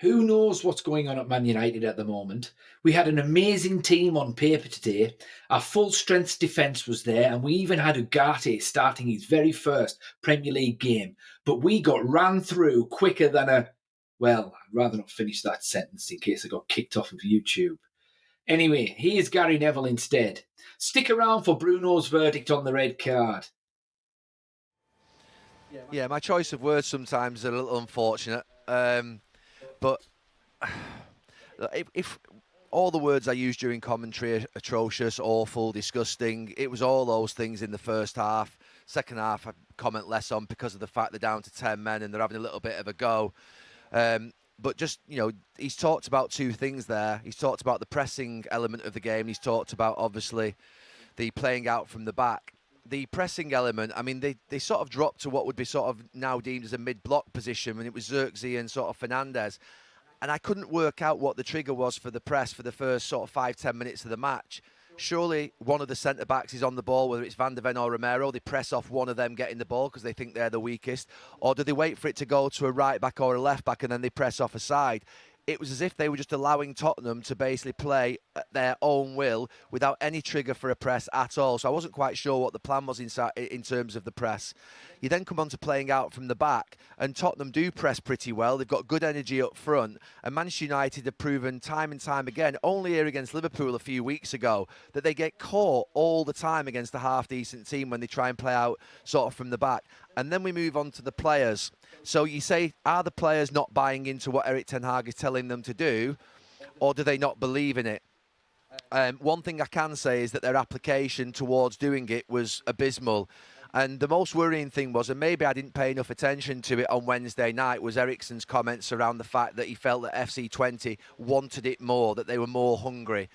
Who knows what's going on at Man United at the moment? We had an amazing team on paper today. Our full-strength defence was there, and we even had Ugarte starting his very first Premier League game. But we got ran through quicker than a... Well, I'd rather not finish that sentence in case I got kicked off of YouTube. Anyway, here's Gary Neville instead. Stick around for Bruno's verdict on the red card. Yeah, my choice of words sometimes is a little unfortunate. But if all the words I used during commentary are atrocious, awful, disgusting, it was all those things in the first half. Second half, I comment less on because of the fact they're down to 10 men and they're having a little bit of a go. But just, he's talked about two things there. He's talked about the pressing element of the game. He's talked about, obviously, the playing out from the back. The pressing element, I mean, they sort of dropped to what would be sort of now deemed as a mid-block position when it was Xerxes and sort of Fernandez. And I couldn't work out what the trigger was for the press for the first sort of 5-10 minutes of the match. Surely one of the centre-backs is on the ball, whether it's Van de Ven or Romero. They press off one of them getting the ball because they think they're the weakest. Or do they wait for it to go to a right-back or a left-back and then they press off a side? It was as if they were just allowing Tottenham to basically play at their own will without any trigger for a press at all. So I wasn't quite sure what the plan was in terms of the press. You then come on to playing out from the back, and Tottenham do press pretty well. They've got good energy up front, and Manchester United have proven time and time again, only here against Liverpool a few weeks ago, that they get caught all the time against a half-decent team when they try and play out sort of from the back. And then we move on to the players. So you say, are the players not buying into what Erik ten Hag is telling them to do, or do they not believe in it? One thing I can say is that their application towards doing it was abysmal. And the most worrying thing was, and maybe I didn't pay enough attention to it on Wednesday night, was Eriksen's comments around the fact that he felt that FC20 wanted it more, that they were more hungry.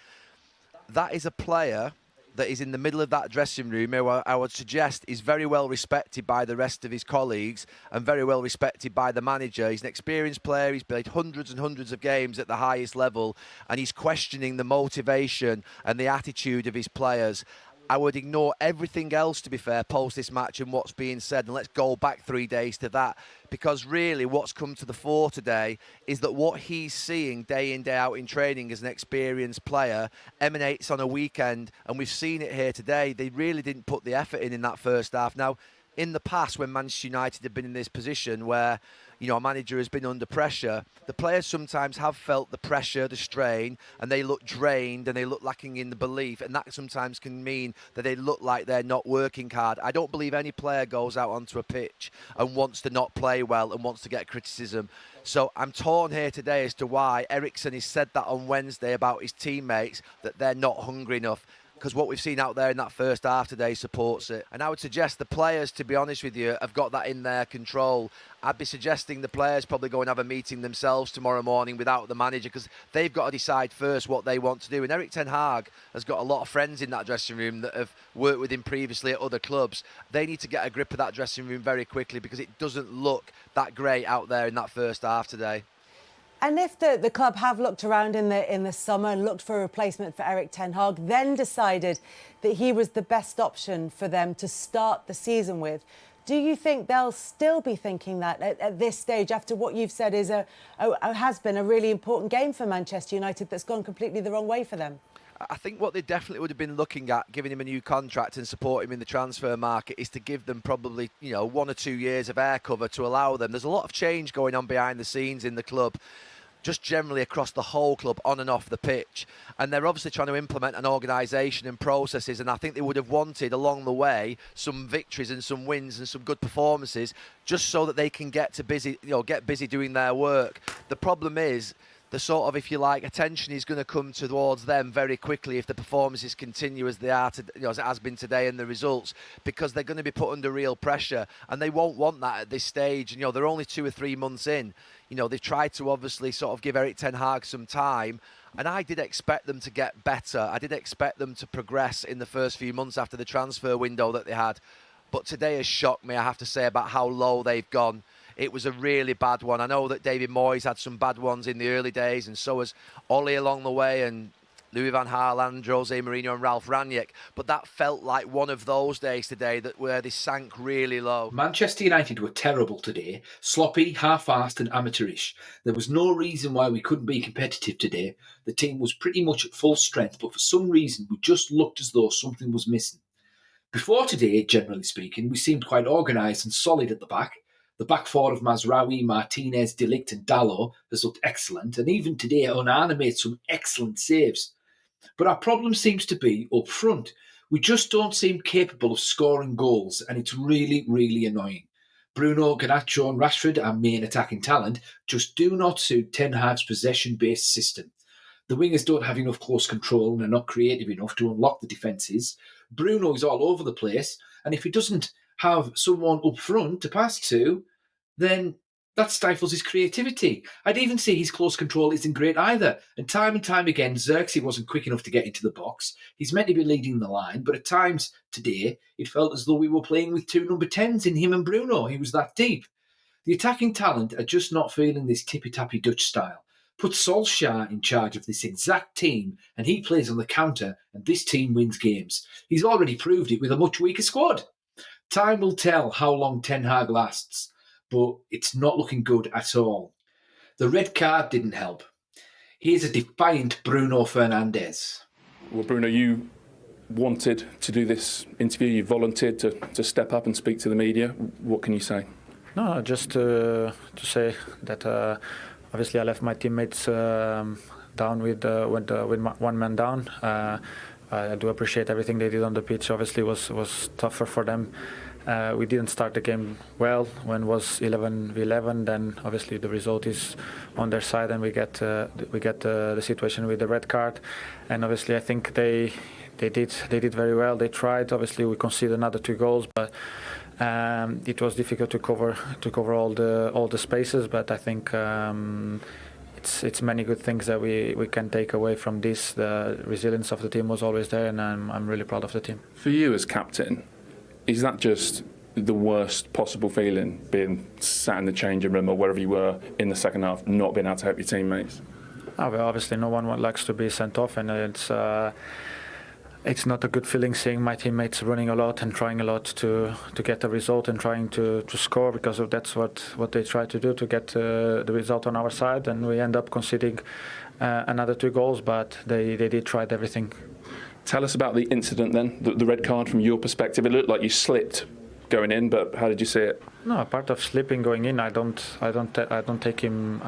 That is a player that is in the middle of that dressing room, who I would suggest is very well respected by the rest of his colleagues and very well respected by the manager. He's an experienced player. He's played hundreds and hundreds of games at the highest level, and he's questioning the motivation and the attitude of his players. I would ignore everything else, to be fair, post this match and what's being said, and let's go back 3 days to that, because really what's come to the fore today is that what he's seeing day in, day out in training as an experienced player emanates on a weekend, and we've seen it here today. They really didn't put the effort in that first half. Now, in the past, when Manchester United have been in this position where, a manager has been under pressure, the players sometimes have felt the pressure, the strain, and they look drained and they look lacking in the belief, and that sometimes can mean that they look like they're not working hard. I don't believe any player goes out onto a pitch and wants to not play well and wants to get criticism. So I'm torn here today as to why Eriksen has said that on Wednesday about his teammates, that they're not hungry enough, because what we've seen out there in that first half today supports it. And I would suggest the players, to be honest with you, have got that in their control. I'd be suggesting the players probably go and have a meeting themselves tomorrow morning without the manager, because they've got to decide first what they want to do. And Erik ten Hag has got a lot of friends in that dressing room that have worked with him previously at other clubs. They need to get a grip of that dressing room very quickly, because it doesn't look that great out there in that first half today. And if the club have looked around in the summer and looked for a replacement for Erik ten Hag, then decided that he was the best option for them to start the season with, do you think they'll still be thinking that at this stage, after what you've said is has been a really important game for Manchester United that's gone completely the wrong way for them? I think what they definitely would have been looking at, giving him a new contract and supporting him in the transfer market, is to give them probably, 1 or 2 years of air cover to allow them. There's a lot of change going on behind the scenes in the club, just generally across the whole club, on and off the pitch. And they're obviously trying to implement an organisation and processes, and I think they would have wanted along the way some victories and some wins and some good performances, just so that they can get busy doing their work. The problem is, the sort of, if you like, attention is going to come towards them very quickly if the performances continue as they are, as it has been today, and the results, because they're going to be put under real pressure, and they won't want that at this stage. They're only 2 or 3 months in. They've tried to obviously sort of give Erik ten Hag some time, and I did expect them to get better. I did expect them to progress in the first few months after the transfer window that they had. But today has shocked me, I have to say, about how low they've gone. It was a really bad one. I know that David Moyes had some bad ones in the early days, and so has Ollie along the way, and Louis van Gaal, Jose Mourinho and Ralph Rangnick, but that felt like one of those days today where they sank really low. Manchester United were terrible today, sloppy, half-assed and amateurish. There was no reason why we couldn't be competitive today. The team was pretty much at full strength, but for some reason we just looked as though something was missing. Before today, generally speaking, we seemed quite organised and solid at the back. The back four of Mazraoui, Martinez, De Ligt and Dalot has looked excellent, and even today Onana made some excellent saves. But our problem seems to be up front. We just don't seem capable of scoring goals, and it's really, really annoying. Bruno, Garnacho and Rashford, our main attacking talent, just do not suit Ten Hag's possession-based system. The wingers don't have enough close control and are not creative enough to unlock the defences. Bruno is all over the place, and if he doesn't have someone up front to pass to, then that stifles his creativity. I'd even say his close control isn't great either. And time again, Xerxes wasn't quick enough to get into the box. He's meant to be leading the line, but at times today, it felt as though we were playing with two number 10s in him and Bruno. He was that deep. The attacking talent are just not feeling this tippy-tappy Dutch style. Put Solskjaer in charge of this exact team, and he plays on the counter, and this team wins games. He's already proved it with a much weaker squad. Time will tell how long Ten Hag lasts, but it's not looking good at all. The red card didn't help. Here's a defiant Bruno Fernandes. Well, Bruno, you wanted to do this interview. You volunteered to step up and speak to the media. What can you say? No, just to say that obviously I left my teammates down with one man down. I do appreciate everything they did on the pitch. Obviously, was tougher for them. We didn't start the game well when it was 11-11. Then obviously the result is on their side, and we get the situation with the red card. And obviously I think they did very well. They tried. Obviously we conceded another 2 goals, but it was difficult to cover all the spaces. But I think it's many good things that we can take away from this. The resilience of the team was always there, and I'm really proud of the team. For you as captain, is that just the worst possible feeling, being sat in the changing room or wherever you were in the second half, not being able to help your teammates? Oh, well, obviously no one likes to be sent off, and it's not a good feeling seeing my teammates running a lot and trying a lot to get a result and trying to score, because that's what they try to do, to get the result on our side, and we end up conceding another 2 goals, but they did try everything. Tell us about the incident then, the red card from your perspective. It looked like you slipped going in, but how did you see it? No, part of slipping going in, I don't take him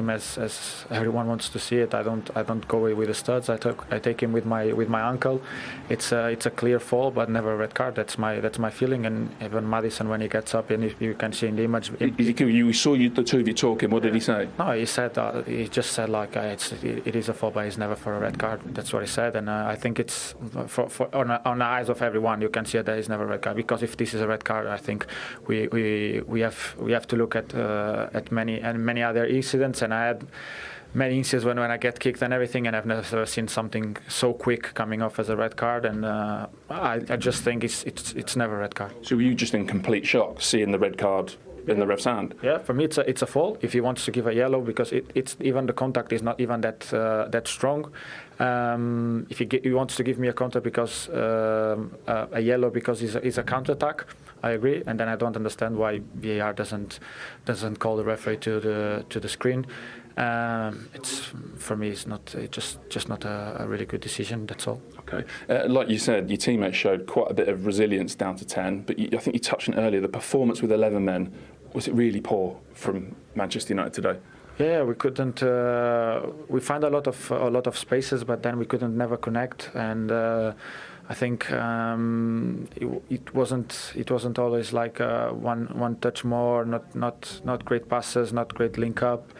as everyone wants to see it. I don't go away with the studs. I take him with my ankle. It's a clear fall, but never a red card. That's my feeling. And even Maddison, when he gets up, and you can see in the image. You saw the two of you talking. What did he say? No, he just said like it is a fall, but it's never for a red card. That's what he said, and I think it's for on the eyes of everyone. You can see that it's never a red card, because if this is a red card, I think we have to look at many other incidents, and I had many incidents when I get kicked and everything, and I've never seen something so quick coming off as a red card, and I just think it's never a red card. So were you just in complete shock seeing the red card in the ref's hand? Yeah, for me it's a foul. If he wants to give a yellow, because it's even the contact is not even that strong. If he wants to give me a counter because a yellow because it's a counter attack, I agree, and then I don't understand why VAR doesn't call the referee to the screen. It's for me, it's just not a really good decision. That's all. Okay, like you said, your teammates showed quite a bit of resilience down to 10, but I think you touched on earlier the performance with 11 men. Was it really poor from Manchester United today? Yeah, we couldn't. We find a lot of spaces, but then we couldn't never connect, and I think it wasn't always like one touch more, not great passes, not great link up,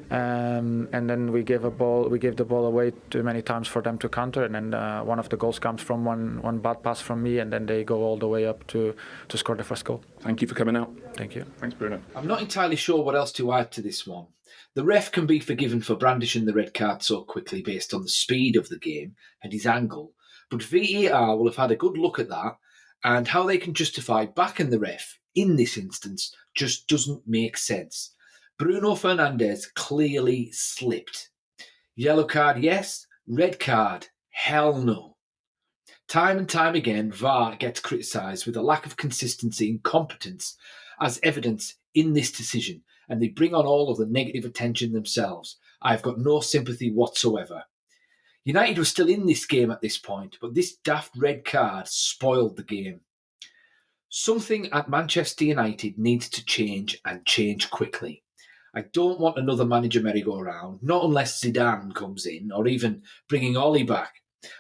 and then we gave the ball away too many times for them to counter, and then one of the goals comes from one bad pass from me, and then they go all the way up to score the first goal. Thank you for coming out. Thank you. Thanks, Bruno. I'm not entirely sure what else to add to this one. The ref can be forgiven for brandishing the red card so quickly based on the speed of the game and his angle, but VAR will have had a good look at that, and how they can justify backing the ref in this instance just doesn't make sense. Bruno Fernandes clearly slipped. Yellow card, yes. Red card, Hell no. Time and time again, VAR gets criticised with a lack of consistency and competence as evidence in this decision, and they bring on all of the negative attention themselves. I've got no sympathy whatsoever. United were still in this game at this point, but this daft red card spoiled the game. Something at Manchester United needs to change, and change quickly. I don't want another manager merry-go-round, not unless Zidane comes in, or even bringing Ollie back.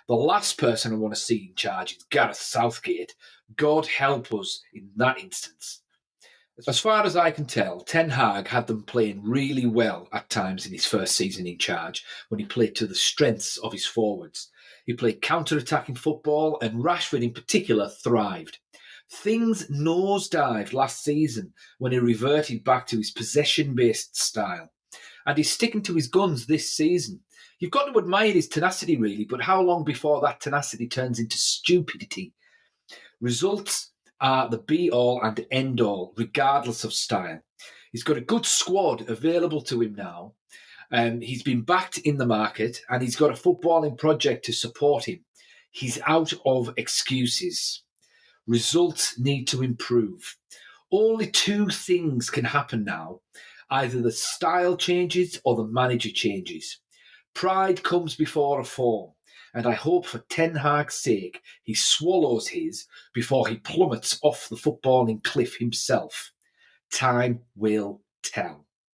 The last person I want to see in charge is Gareth Southgate. God help us in that instance. As far as I can tell, Ten Hag had them playing really well at times in his first season in charge, when he played to the strengths of his forwards. He played counter-attacking football, and Rashford in particular thrived. Things nosedived last season when he reverted back to his possession-based style. And he's sticking to his guns this season. You've got to admire his tenacity, really, but how long before that tenacity turns into stupidity? Results are the be-all and end-all, regardless of style. He's got a good squad available to him now. He's been backed in the market, and he's got a footballing project to support him. He's out of excuses. Results need to improve. Only two things can happen now. Either the style changes or the manager changes. Pride comes before a fall, and I hope for Ten Hag's sake he swallows his before he plummets off the footballing cliff himself. Time will tell.